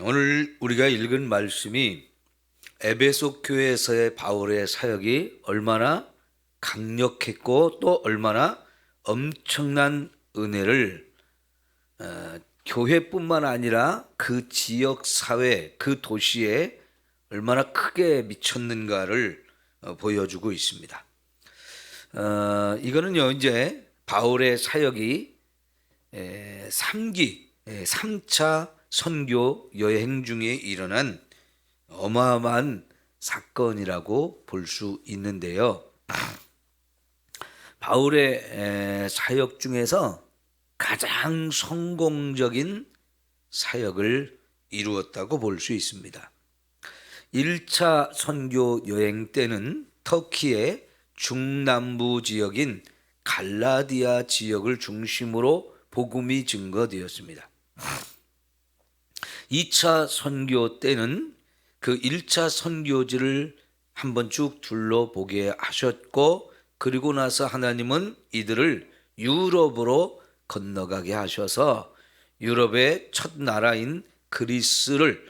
오늘 우리가 읽은 말씀이 에베소 교회에서의 바울의 사역이 얼마나 강력했고 또 얼마나 엄청난 은혜를 교회뿐만 아니라 그 지역 사회, 그 도시에 얼마나 크게 미쳤는가를 보여주고 있습니다. 이거는요, 이제 바울의 사역이 3기, 3차 선교 여행 중에 일어난 어마어마한 사건이라고 볼 수 있는데요. 바울의 사역 중에서 가장 성공적인 사역을 이루었다고 볼 수 있습니다. 1차 선교 여행 때는 터키의 중남부 지역인 갈라디아 지역을 중심으로 복음이 증거되었습니다. 2차 선교 때는 그 1차 선교지를 한번 쭉 둘러보게 하셨고, 그리고 나서 하나님은 이들을 유럽으로 건너가게 하셔서 유럽의 첫 나라인 그리스를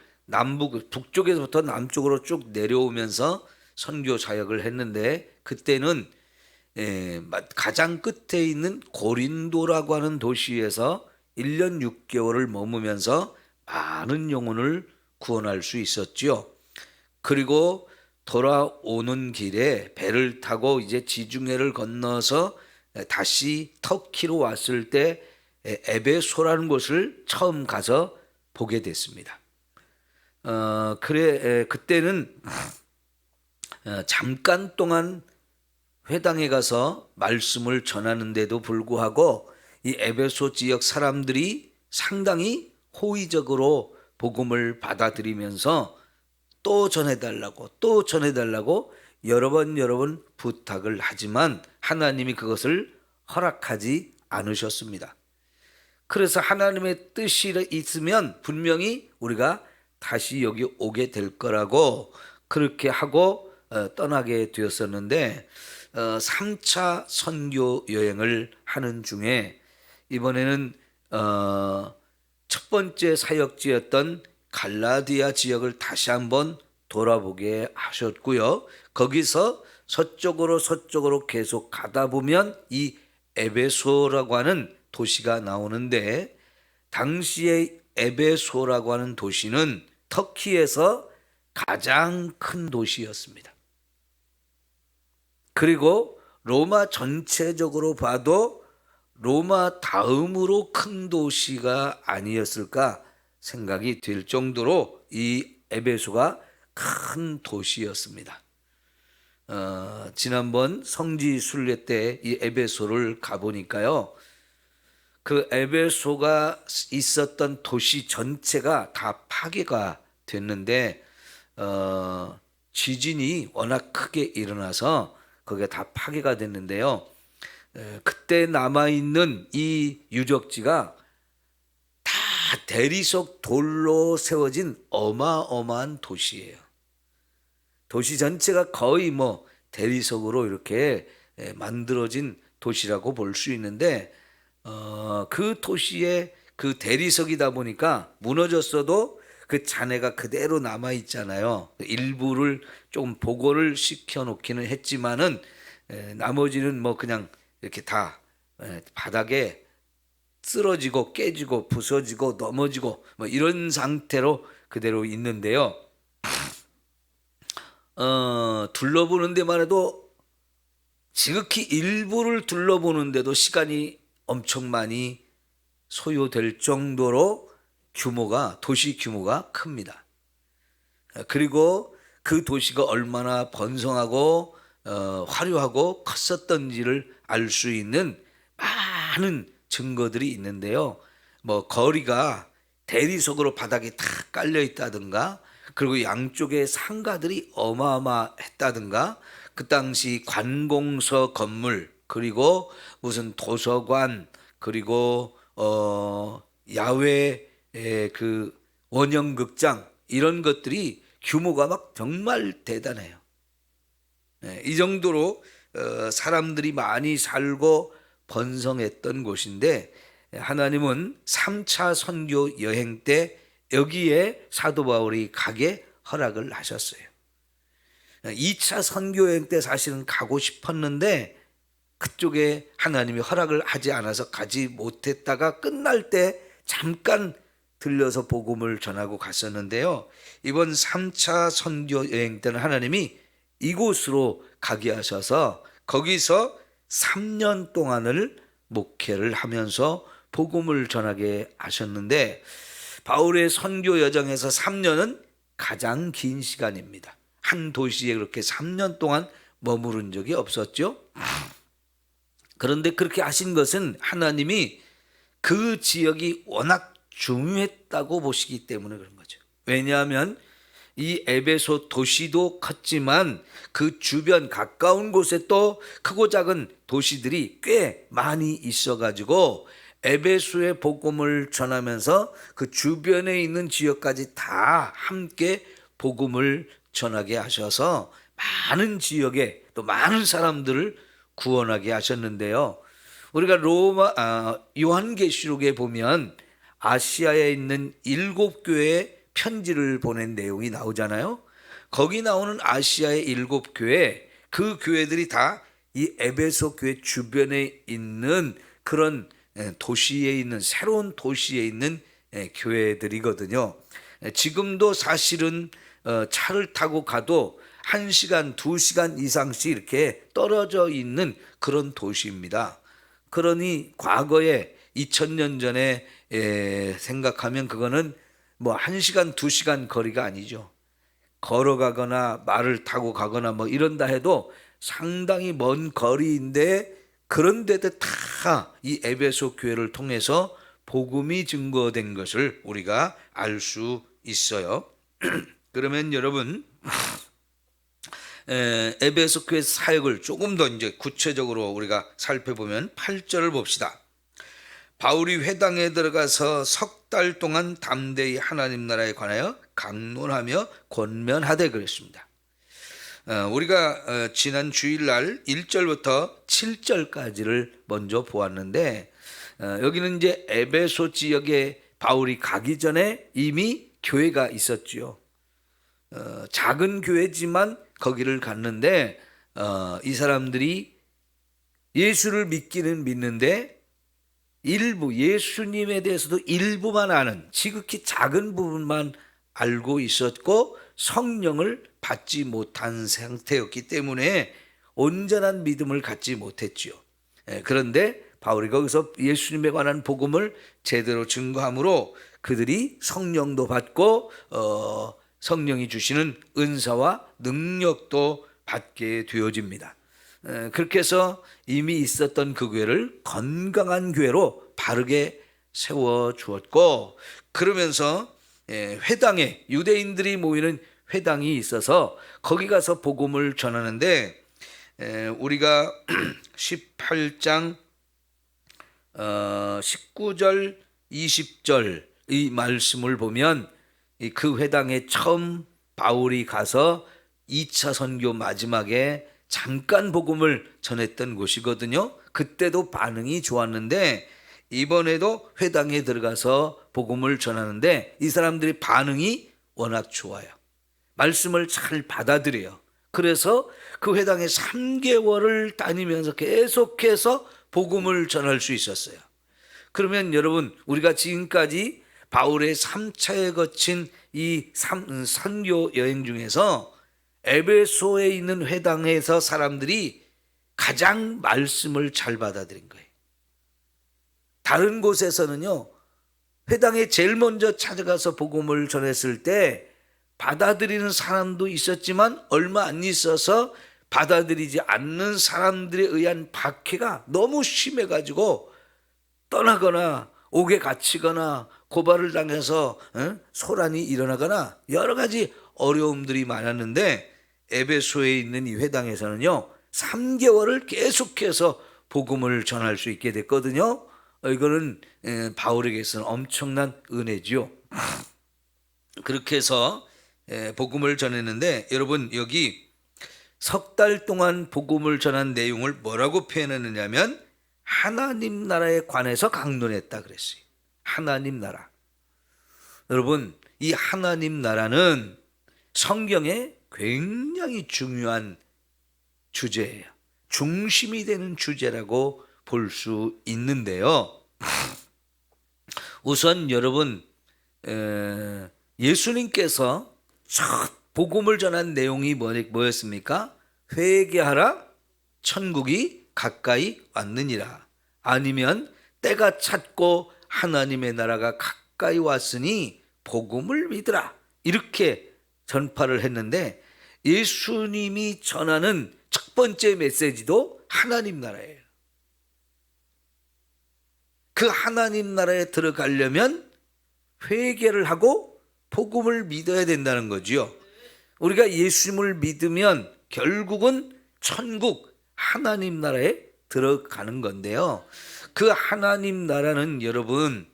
북쪽에서부터 남쪽으로 쭉 내려오면서 선교 사역을 했는데, 그때는 가장 끝에 있는 고린도라고 하는 도시에서 1년 6개월을 머무면서 많은 영혼을 구원할 수 있었죠. 그리고 돌아오는 길에 배를 타고 이제 지중해를 건너서 다시 터키로 왔을 때 에베소라는 곳을 처음 가서 보게 됐습니다. 그때는 잠깐 동안 회당에 가서 말씀을 전하는데도 불구하고 이 에베소 지역 사람들이 상당히 호의적으로 복음을 받아들이면서 또 전해달라고 여러 번 부탁을 하지만 하나님이 그것을 허락하지 않으셨습니다. 그래서 하나님의 뜻이 있으면 분명히 우리가 다시 여기 오게 될 거라고 그렇게 하고 떠나게 되었었는데, 3차 선교 여행을 하는 중에 이번에는 첫 번째 사역지였던 갈라디아 지역을 다시 한번 돌아보게 하셨고요. 거기서 서쪽으로 계속 가다 보면 이 에베소라고 하는 도시가 나오는데, 당시에 에베소라고 하는 도시는 터키에서 가장 큰 도시였습니다. 그리고 로마 전체적으로 봐도 로마 다음으로 큰 도시가 아니었을까 생각이 될 정도로 이 에베소가 큰 도시였습니다. 지난번 성지 순례 때 이 에베소를 가보니까요, 그 에베소가 있었던 도시 전체가 다 파괴가 됐는데 지진이 워낙 크게 일어나서 거기가 다 파괴가 됐는데요. 그때 남아있는 이 유적지가 다 대리석 돌로 세워진 어마어마한 도시예요. 도시 전체가 거의 대리석으로 이렇게 만들어진 도시라고 볼 수 있는데, 그 도시의 그 대리석이다 보니까 무너졌어도 그 잔해가 그대로 남아 있잖아요. 일부를 조금 복원을 시켜 놓기는 했지만은 나머지는 그냥 이렇게 다 바닥에 쓰러지고 깨지고 부서지고 넘어지고 이런 상태로 그대로 있는데요. 둘러보는 데만 해도 지극히 일부를 둘러보는데도 시간이 엄청 많이 소요될 정도로 도시 규모가 큽니다. 그리고 그 도시가 얼마나 번성하고 화려하고 컸었던지를 알 수 있는 많은 증거들이 있는데요. 거리가 대리석으로 바닥에 다 깔려 있다든가, 그리고 양쪽에 상가들이 어마어마했다든가, 그 당시 관공서 건물, 그리고 무슨 도서관, 그리고 야외 그 원형극장, 이런 것들이 규모가 정말 대단해요. 이 정도로 사람들이 많이 살고 번성했던 곳인데, 하나님은 3차 선교 여행 때 여기에 사도 바울이 가게 허락을 하셨어요. 2차 선교 여행 때 사실은 가고 싶었는데 그쪽에 하나님이 허락을 하지 않아서 가지 못했다가 끝날 때 잠깐 들려서 복음을 전하고 갔었는데요. 이번 3차 선교 여행 때는 하나님이 이곳으로 가게 하셔서 거기서 3년 동안을 목회를 하면서 복음을 전하게 하셨는데 바울의 선교 여정에서 3년은 가장 긴 시간입니다. 한 도시에 그렇게 3년 동안 머무른 적이 없었죠. 그런데 그렇게 하신 것은 하나님이 그 지역이 워낙 중요했다고 보시기 때문에 그런 거죠. 왜냐하면 이 에베소 도시도 컸지만 그 주변 가까운 곳에 또 크고 작은 도시들이 꽤 많이 있어가지고 에베소의 복음을 전하면서 그 주변에 있는 지역까지 다 함께 복음을 전하게 하셔서 많은 지역에 또 많은 사람들을 구원하게 하셨는데요. 우리가 요한계시록에 보면 아시아에 있는 7교회에 편지를 보낸 내용이 나오잖아요. 거기 나오는 아시아의 7교회, 그 교회들이 다 이 에베소 교회 주변에 있는 그런 도시에 있는 새로운 도시에 있는 교회들이거든요. 지금도 사실은 차를 타고 가도 1시간, 2시간 이상씩 이렇게 떨어져 있는 그런 도시입니다. 그러니 과거에 2000년 전에 생각하면 그거는 뭐 1시간, 2시간 거리가 아니죠. 걸어가거나 말을 타고 가거나 뭐 이런다 해도 상당히 먼 거리인데 그런데도 다 이 에베소 교회를 통해서 복음이 증거된 것을 우리가 알 수 있어요. 그러면 여러분 에베소 교회 사역을 조금 더 이제 구체적으로 우리가 살펴보면 8절을 봅시다. 바울이 회당에 들어가서 석 달 동안 담대히 하나님 나라에 관하여 강론하며 권면하되 그랬습니다. 우리가 지난 주일날 1절부터 7절까지를 먼저 보았는데 여기는 이제 에베소 지역에 바울이 가기 전에 이미 교회가 있었지요. 작은 교회지만 거기를 갔는데 이 사람들이 예수를 믿기는 믿는데 일부 예수님에 대해서도 일부만 아는 지극히 작은 부분만 알고 있었고 성령을 받지 못한 상태였기 때문에 온전한 믿음을 갖지 못했지요. 그런데 바울이 거기서 예수님에 관한 복음을 제대로 증거함으로 그들이 성령도 받고 성령이 주시는 은사와 능력도 받게 되어집니다. 그렇게 해서 이미 있었던 그 교회를 건강한 교회로 바르게 세워주었고 그러면서 회당에 유대인들이 모이는 회당이 있어서 거기 가서 복음을 전하는데 우리가 18장 19절 20절 이 말씀을 보면 그 회당에 처음 바울이 가서 2차 선교 마지막에 잠깐 복음을 전했던 곳이거든요. 그때도 반응이 좋았는데 이번에도 회당에 들어가서 복음을 전하는데 이 사람들의 반응이 워낙 좋아요. 말씀을 잘 받아들여요. 그래서 그 회당에 3개월을 다니면서 계속해서 복음을 전할 수 있었어요. 그러면 여러분 우리가 지금까지 바울의 3차에 거친 이 선교 여행 중에서 에베소에 있는 회당에서 사람들이 가장 말씀을 잘 받아들인 거예요. 다른 곳에서는요, 회당에 제일 먼저 찾아가서 복음을 전했을 때 받아들이는 사람도 있었지만 얼마 안 있어서 받아들이지 않는 사람들에 의한 박해가 너무 심해가지고 떠나거나 옥에 갇히거나 고발을 당해서 소란이 일어나거나 여러 가지 어려움들이 많았는데 에베소에 있는 이 회당에서는요 3개월을 계속해서 복음을 전할 수 있게 됐거든요. 이거는 바울에게서는 엄청난 은혜지요. 그렇게 해서 복음을 전했는데 여러분 여기 석 달 동안 복음을 전한 내용을 뭐라고 표현했느냐면 하나님 나라에 관해서 강론했다 그랬어요. 하나님 나라. 여러분, 이 하나님 나라는 성경에 굉장히 중요한 주제예요. 중심이 되는 주제라고 볼 수 있는데요. 우선 여러분, 예수님께서 첫 복음을 전한 내용이 뭐였습니까? 회개하라, 천국이 가까이 왔느니라. 아니면 때가 찼고 하나님의 나라가 가까이 왔으니 복음을 믿으라. 이렇게 전파를 했는데, 예수님이 전하는 첫 번째 메시지도 하나님 나라예요. 그 하나님 나라에 들어가려면 회개를 하고 복음을 믿어야 된다는 거지요. 우리가 예수님을 믿으면 결국은 천국 하나님 나라에 들어가는 건데요. 그 하나님 나라는 여러분,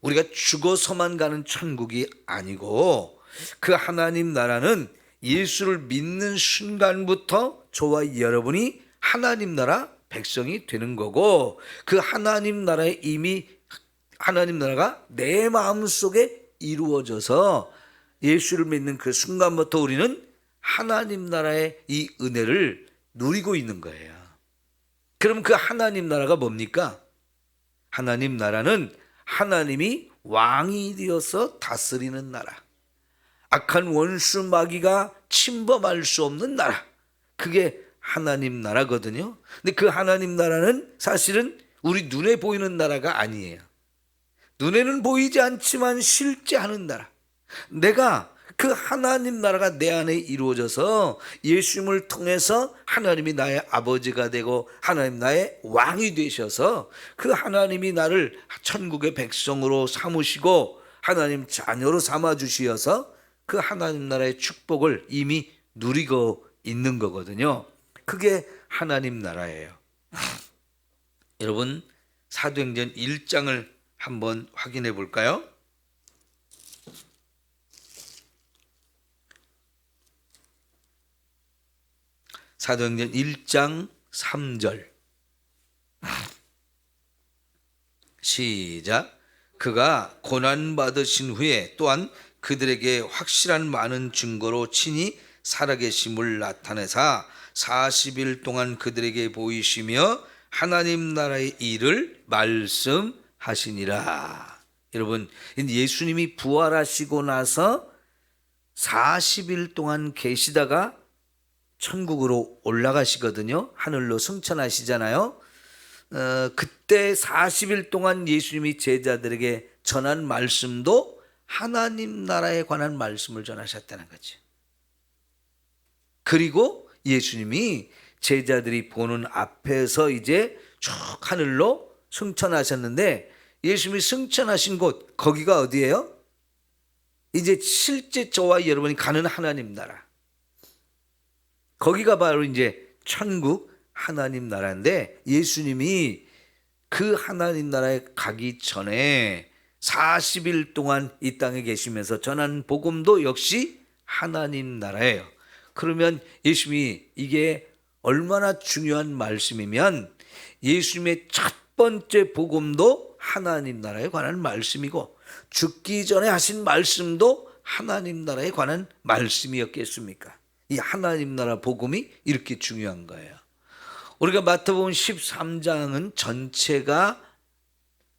우리가 죽어서만 가는 천국이 아니고, 그 하나님 나라는 예수를 믿는 순간부터 저와 여러분이 하나님 나라 백성이 되는 거고, 그 하나님 나라에 이미 하나님 나라가 내 마음속에 이루어져서 예수를 믿는 그 순간부터 우리는 하나님 나라의 이 은혜를 누리고 있는 거예요. 그럼 그 하나님 나라가 뭡니까? 하나님 나라는 하나님이 왕이 되어서 다스리는 나라, 악한 원수 마귀가 침범할 수 없는 나라, 그게 하나님 나라거든요. 근데 그 하나님 나라는 사실은 우리 눈에 보이는 나라가 아니에요. 눈에는 보이지 않지만 실제 하는 나라. 내가 그 하나님 나라가 내 안에 이루어져서 예수님을 통해서 하나님이 나의 아버지가 되고 하나님 나의 왕이 되셔서 그 하나님이 나를 천국의 백성으로 삼으시고 하나님 자녀로 삼아주시어서 그 하나님 나라의 축복을 이미 누리고 있는 거거든요. 그게 하나님 나라예요. 여러분, 사도행전 1장을 한번 확인해 볼까요? 사도행전 1장 3절 시작. 그가 고난받으신 후에 또한 그들에게 확실한 많은 증거로 친히 살아계심을 나타내사 40일 동안 그들에게 보이시며 하나님 나라의 일을 말씀하시니라. 여러분, 예수님이 부활하시고 나서 40일 동안 계시다가 천국으로 올라가시거든요. 하늘로 승천하시잖아요. 그때 40일 동안 예수님이 제자들에게 전한 말씀도 하나님 나라에 관한 말씀을 전하셨다는 거죠. 그리고 예수님이 제자들이 보는 앞에서 이제 쭉 하늘로 승천하셨는데, 예수님이 승천하신 곳, 거기가 어디예요? 이제 실제 저와 여러분이 가는 하나님 나라, 거기가 바로 이제 천국 하나님 나라인데, 예수님이 그 하나님 나라에 가기 전에 40일 동안 이 땅에 계시면서 전한 복음도 역시 하나님 나라예요. 그러면 예수님이 이게 얼마나 중요한 말씀이면, 예수님의 첫 번째 복음도 하나님 나라에 관한 말씀이고 죽기 전에 하신 말씀도 하나님 나라에 관한 말씀이었겠습니까? 이 하나님 나라 복음이 이렇게 중요한 거예요. 우리가 마태복음 13장은 전체가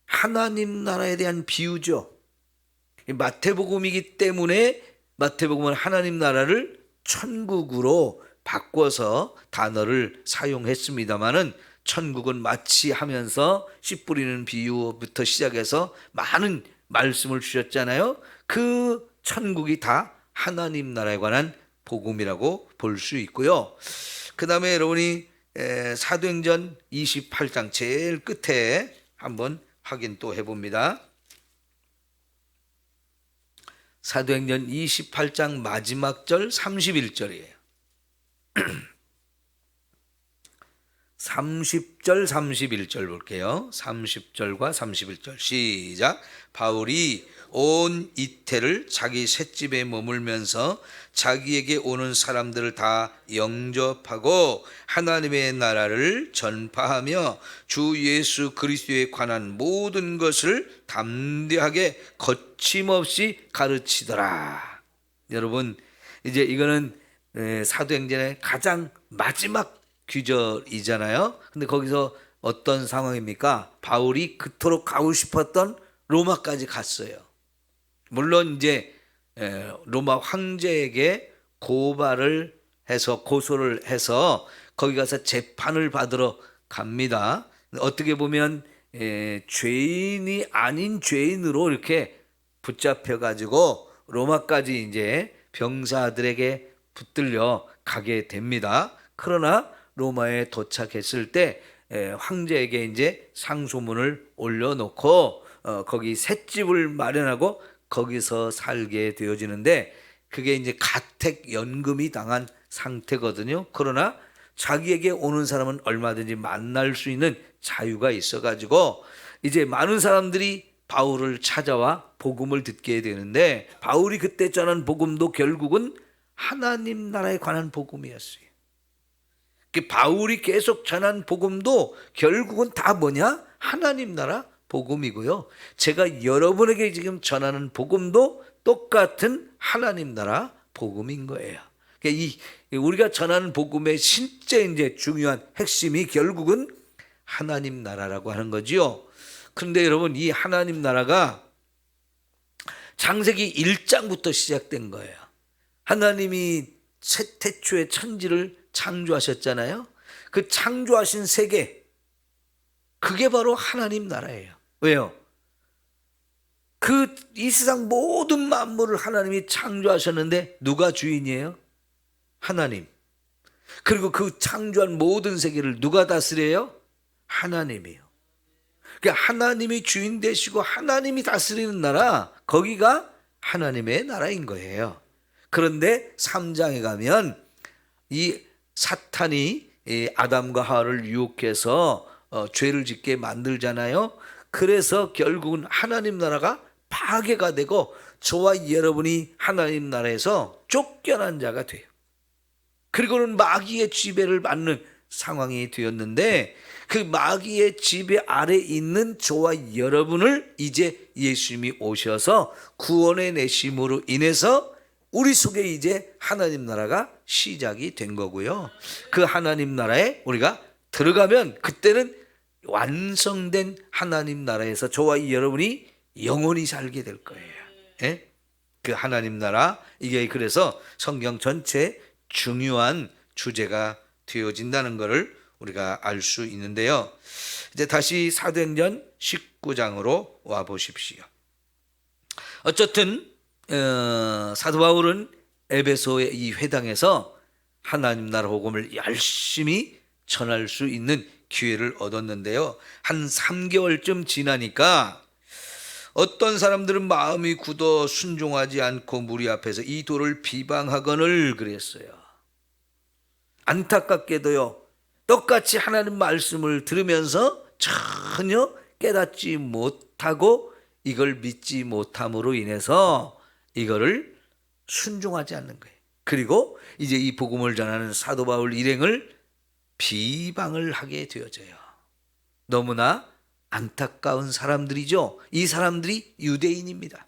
하나님 나라에 대한 비유죠. 마태복음이기 때문에 마태복음은 하나님 나라를 천국으로 바꿔서 단어를 사용했습니다마는, 천국은 마치 하면서 씨 뿌리는 비유부터 시작해서 많은 말씀을 주셨잖아요. 그 천국이 다 하나님 나라에 관한 복음이라고 볼 수 있고요. 그 다음에 여러분이 사도행전 28장 제일 끝에 한번 확인 또 해봅니다. 사도행전 28장 마지막 절 31절이에요. 30절 31절 볼게요. 30절과 31절 시작. 바울이 온 이태를 자기 셋집에 머물면서 자기에게 오는 사람들을 다 영접하고 하나님의 나라를 전파하며 주 예수 그리스도에 관한 모든 것을 담대하게 거침없이 가르치더라. 여러분, 이제 이거는 사도행전의 가장 마지막 규절이잖아요. 근데 거기서 어떤 상황입니까? 바울이 그토록 가고 싶었던 로마까지 갔어요. 물론 이제 로마 황제에게 고발을 해서 고소를 해서 거기 가서 재판을 받으러 갑니다. 어떻게 보면 죄인이 아닌 죄인으로 이렇게 붙잡혀 가지고 로마까지 이제 병사들에게 붙들려 가게 됩니다. 그러나 로마에 도착했을 때 황제에게 이제 상소문을 올려놓고 거기 셋집을 마련하고 거기서 살게 되어지는데 그게 이제 가택 연금이 당한 상태거든요. 그러나 자기에게 오는 사람은 얼마든지 만날 수 있는 자유가 있어가지고 이제 많은 사람들이 바울을 찾아와 복음을 듣게 되는데 바울이 그때 전한 복음도 결국은 하나님 나라에 관한 복음이었어요. 바울이 계속 전한 복음도 결국은 다 뭐냐? 하나님 나라 복음이고요. 제가 여러분에게 지금 전하는 복음도 똑같은 하나님 나라 복음인 거예요. 우리가 전하는 복음의 진짜 이제 중요한 핵심이 결국은 하나님 나라라고 하는 거지요. 그런데 여러분, 이 하나님 나라가 창세기 1장부터 시작된 거예요. 하나님이 태초에 천지를 창조하셨잖아요. 그 창조하신 세계, 그게 바로 하나님 나라예요. 왜요? 이 세상 모든 만물을 하나님이 창조하셨는데 누가 주인이에요? 하나님. 그리고 그 창조한 모든 세계를 누가 다스려요? 하나님이요. 그러니까 하나님이 주인 되시고 하나님이 다스리는 나라, 거기가 하나님의 나라인 거예요. 그런데 3장에 가면 이 사탄이 아담과 하와를 유혹해서 죄를 짓게 만들잖아요. 그래서 결국은 하나님 나라가 파괴가 되고 저와 여러분이 하나님 나라에서 쫓겨난 자가 돼요. 그리고는 마귀의 지배를 받는 상황이 되었는데 그 마귀의 지배 아래 있는 저와 여러분을 이제 예수님이 오셔서 구원해 내심으로 인해서 우리 속에 이제 하나님 나라가 시작이 된 거고요. 그 하나님 나라에 우리가 들어가면 그때는 완성된 하나님 나라에서 저와 여러분이 영원히 살게 될 거예요. 예? 그 하나님 나라, 이게 그래서 성경 전체 중요한 주제가 되어진다는 것을 우리가 알 수 있는데요. 이제 다시 사도행전 19장으로 와 보십시오. 어쨌든 사도 바울은 에베소의 이 회당에서 하나님 나라 복음을 열심히 전할 수 있는 기회를 얻었는데요. 한 3개월쯤 지나니까 어떤 사람들은 마음이 굳어 순종하지 않고 무리 앞에서 이 도를 비방하거늘 그랬어요. 안타깝게도요, 똑같이 하나님 말씀을 들으면서 전혀 깨닫지 못하고 이걸 믿지 못함으로 인해서 이거를 순종하지 않는 거예요. 그리고 이제 이 복음을 전하는 사도 바울 일행을 비방을 하게 되어져요. 너무나 안타까운 사람들이죠. 이 사람들이 유대인입니다.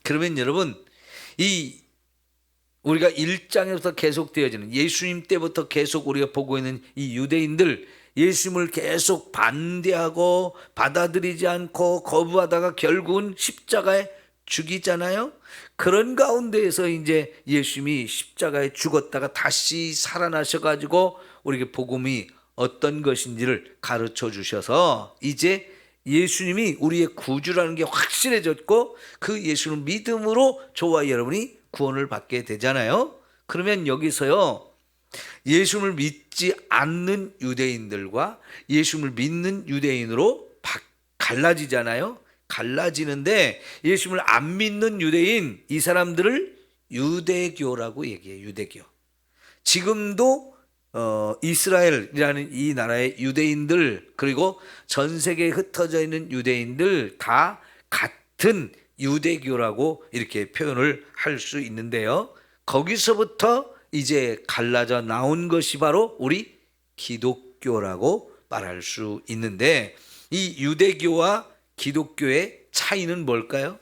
그러면 여러분, 우리가 1장에부터 계속 되어지는 예수님 때부터 계속 우리가 보고 있는 이 유대인들, 예수님을 계속 반대하고 받아들이지 않고 거부하다가 결국은 십자가에 죽이잖아요. 그런 가운데에서 이제 예수님이 십자가에 죽었다가 다시 살아나셔가지고 우리에게 복음이 어떤 것인지를 가르쳐 주셔서 이제 예수님이 우리의 구주라는 게 확실해졌고 그 예수를 믿음으로 저와 여러분이 구원을 받게 되잖아요. 그러면 여기서요, 예수를 믿지 않는 유대인들과 예수를 믿는 유대인으로 갈라지잖아요. 갈라지는데 예수를 안 믿는 유대인, 이 사람들을 유대교라고 얘기해요. 유대교. 지금도 이스라엘이라는 이 나라의 유대인들 그리고 전 세계에 흩어져 있는 유대인들 다 같은 유대교라고 이렇게 표현을 할 수 있는데요. 거기서부터 이제 갈라져 나온 것이 바로 우리 기독교라고 말할 수 있는데, 이 유대교와 기독교의 차이는 뭘까요?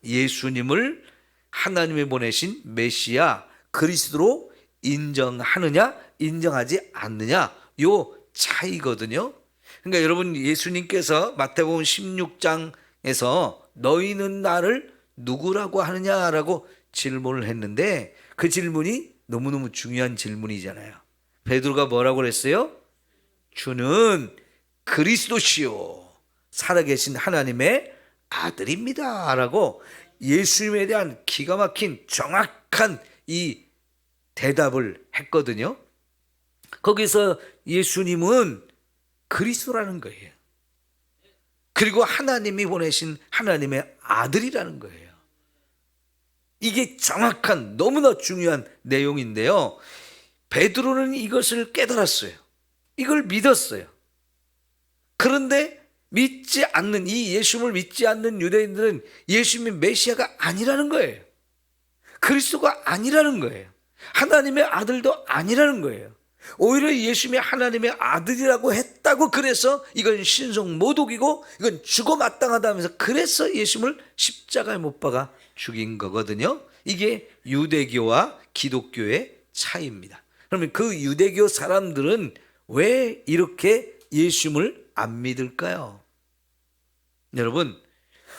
예수님을 하나님이 보내신 메시아 그리스도로 인정하느냐 인정하지 않느냐, 요 차이거든요. 그러니까 여러분, 예수님께서 마태복음 16장에서 너희는 나를 누구라고 하느냐라고 질문을 했는데, 그 질문이 너무너무 중요한 질문이잖아요. 베드로가 뭐라고 그랬어요? 주는 그리스도시요 살아계신 하나님의 아들입니다 라고 예수님에 대한 기가 막힌 정확한 이 대답을 했거든요. 거기서 예수님은 그리스도라는 거예요. 그리고 하나님이 보내신 하나님의 아들이라는 거예요. 이게 정확한 너무나 중요한 내용인데요. 베드로는 이것을 깨달았어요. 이걸 믿었어요. 그런데 믿지 않는, 이 예수님을 믿지 않는 유대인들은 예수님이 메시아가 아니라는 거예요. 그리스도가 아니라는 거예요. 하나님의 아들도 아니라는 거예요. 오히려 예수님이 하나님의 아들이라고 했다고, 그래서 이건 신성 모독이고 이건 죽어 마땅하다 하면서 그래서 예수님을 십자가에 못 박아 죽인 거거든요. 이게 유대교와 기독교의 차이입니다. 그러면 그 유대교 사람들은 왜 이렇게 예수님을 안 믿을까요? 여러분,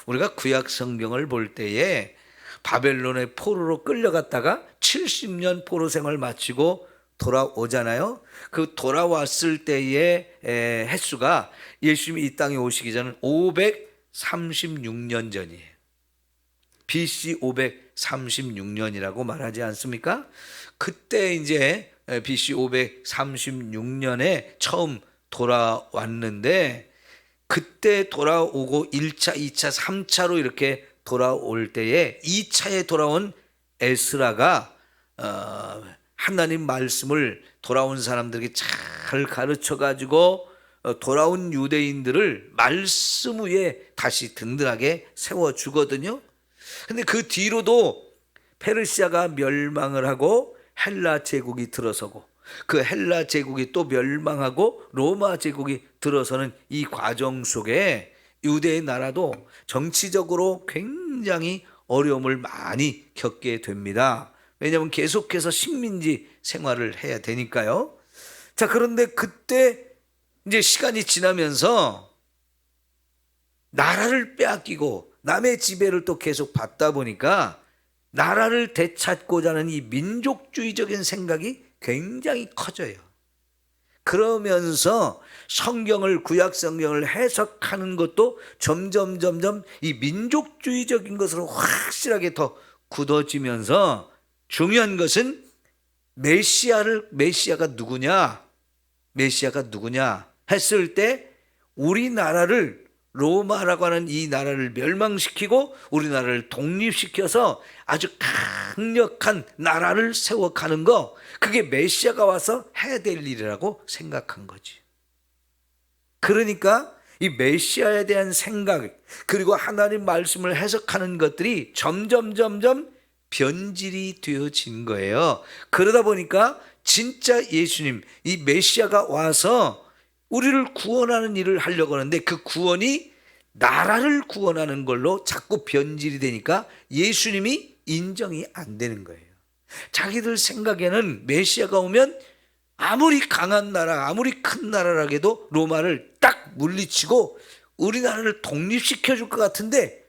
우리가 구약 성경을 볼 때에 바벨론의 포로로 끌려갔다가 70년 포로 생활 마치고 돌아오잖아요. 그 돌아왔을 때의 횟수가 예수님이 이 땅에 오시기 전 536년 전이에요. BC 536년이라고 말하지 않습니까? 그때 이제 BC 536년에 처음 돌아왔는데, 그때 돌아오고 1차, 2차, 3차로 이렇게 돌아올 때에 2차에 돌아온 에스라가 하나님 말씀을 돌아온 사람들에게 잘 가르쳐 가지고 돌아온 유대인들을 말씀 위에 다시 든든하게 세워주거든요. 근데 그 뒤로도 페르시아가 멸망을 하고 헬라 제국이 들어서고, 그 헬라 제국이 또 멸망하고 로마 제국이 들어서는 이 과정 속에 유대의 나라도 정치적으로 굉장히 어려움을 많이 겪게 됩니다. 왜냐하면 계속해서 식민지 생활을 해야 되니까요. 자, 그런데 그때 이제 시간이 지나면서 나라를 빼앗기고 남의 지배를 또 계속 받다 보니까 나라를 되찾고자 하는 이 민족주의적인 생각이 굉장히 커져요. 그러면서 성경을, 구약 성경을 해석하는 것도 점점 이 민족주의적인 것으로 확실하게 더 굳어지면서, 중요한 것은 메시아가 누구냐 했을 때 우리나라를, 로마라고 하는 이 나라를 멸망시키고 우리나라를 독립시켜서 아주 강력한 나라를 세워가는 거, 그게 메시아가 와서 해야 될 일이라고 생각한 거지. 그러니까 이 메시아에 대한 생각, 그리고 하나님 말씀을 해석하는 것들이 점점 변질이 되어진 거예요. 그러다 보니까 진짜 예수님, 이 메시아가 와서 우리를 구원하는 일을 하려고 하는데, 그 구원이 나라를 구원하는 걸로 자꾸 변질이 되니까 예수님이 인정이 안 되는 거예요. 자기들 생각에는 메시아가 오면 아무리 강한 나라, 아무리 큰 나라라 해도 로마를 딱 물리치고 우리나라를 독립시켜 줄 것 같은데,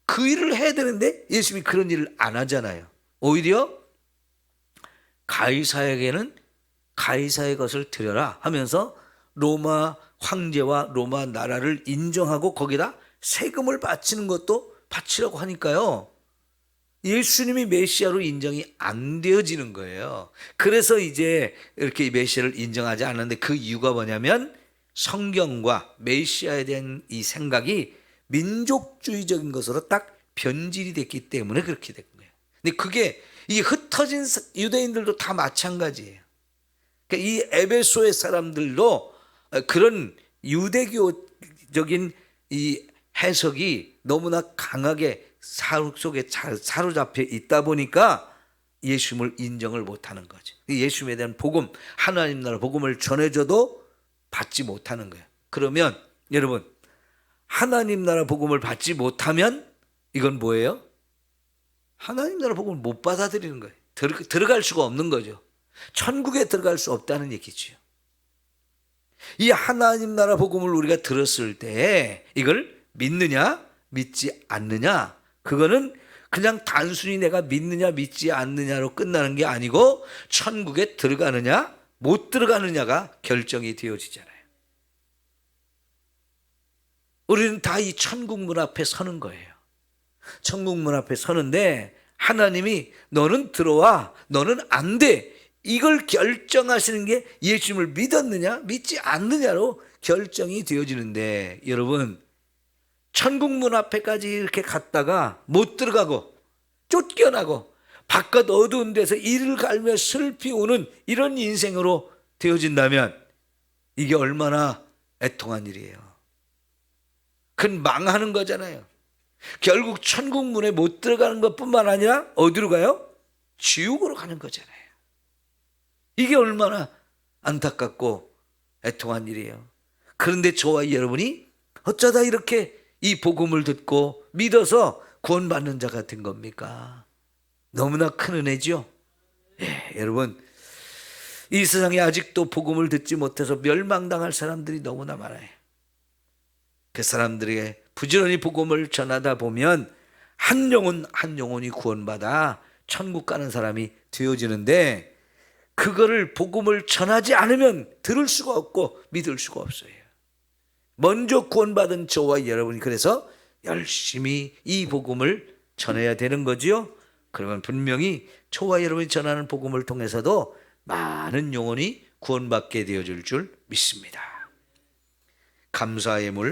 그 일을 해야 되는데 예수님이 그런 일을 안 하잖아요. 오히려 가이사에게는 가이사의 것을 드려라 하면서 로마 황제와 로마 나라를 인정하고 거기다 세금을 바치는 것도 바치라고 하니까요, 예수님이 메시아로 인정이 안 되어지는 거예요. 그래서 이제 이렇게 메시아를 인정하지 않는데, 그 이유가 뭐냐면 성경과 메시아에 대한 이 생각이 민족주의적인 것으로 딱 변질이 됐기 때문에 그렇게 된 거예요. 근데 그게 이 흩어진 유대인들도 다 마찬가지예요. 그러니까 이 에베소의 사람들도 그런 유대교적인 이 해석이 너무나 강하게 속에 잘 사로잡혀 있다 보니까 예수님을 인정을 못하는 거죠. 예수님에 대한 복음, 하나님 나라 복음을 전해줘도 받지 못하는 거예요. 그러면 여러분, 하나님 나라 복음을 받지 못하면 이건 뭐예요? 하나님 나라 복음을 못 받아들이는 거예요. 들어갈 수가 없는 거죠. 천국에 들어갈 수 없다는 얘기죠. 이 하나님 나라 복음을 우리가 들었을 때 이걸 믿느냐 믿지 않느냐, 그거는 그냥 단순히 내가 믿느냐 믿지 않느냐로 끝나는 게 아니고 천국에 들어가느냐 못 들어가느냐가 결정이 되어지잖아요. 우리는 다 이 천국 문 앞에 서는 거예요. 천국 문 앞에 서는데 하나님이 너는 들어와, 너는 안 돼, 이걸 결정하시는 게 예수님을 믿었느냐 믿지 않느냐로 결정이 되어지는데, 여러분 천국 문 앞에까지 이렇게 갔다가 못 들어가고 쫓겨나고 바깥 어두운 데서 이를 갈며 슬피 우는 이런 인생으로 되어진다면 이게 얼마나 애통한 일이에요. 그건 망하는 거잖아요. 결국 천국 문에 못 들어가는 것뿐만 아니라 어디로 가요? 지옥으로 가는 거잖아요. 이게 얼마나 안타깝고 애통한 일이에요. 그런데 저와 여러분이 어쩌다 이렇게 이 복음을 듣고 믿어서 구원받는 자가 된 겁니까? 너무나 큰 은혜죠. 여러분, 이 세상에 아직도 복음을 듣지 못해서 멸망당할 사람들이 너무나 많아요. 그 사람들에게 부지런히 복음을 전하다 보면 한 영혼이 구원받아 천국 가는 사람이 되어지는데, 그거를 복음을 전하지 않으면 들을 수가 없고 믿을 수가 없어요. 먼저 구원받은 저와 여러분이 그래서 열심히 이 복음을 전해야 되는 거지요. 그러면 분명히 저와 여러분이 전하는 복음을 통해서도 많은 영혼이 구원받게 되어질 줄 믿습니다. 감사의 물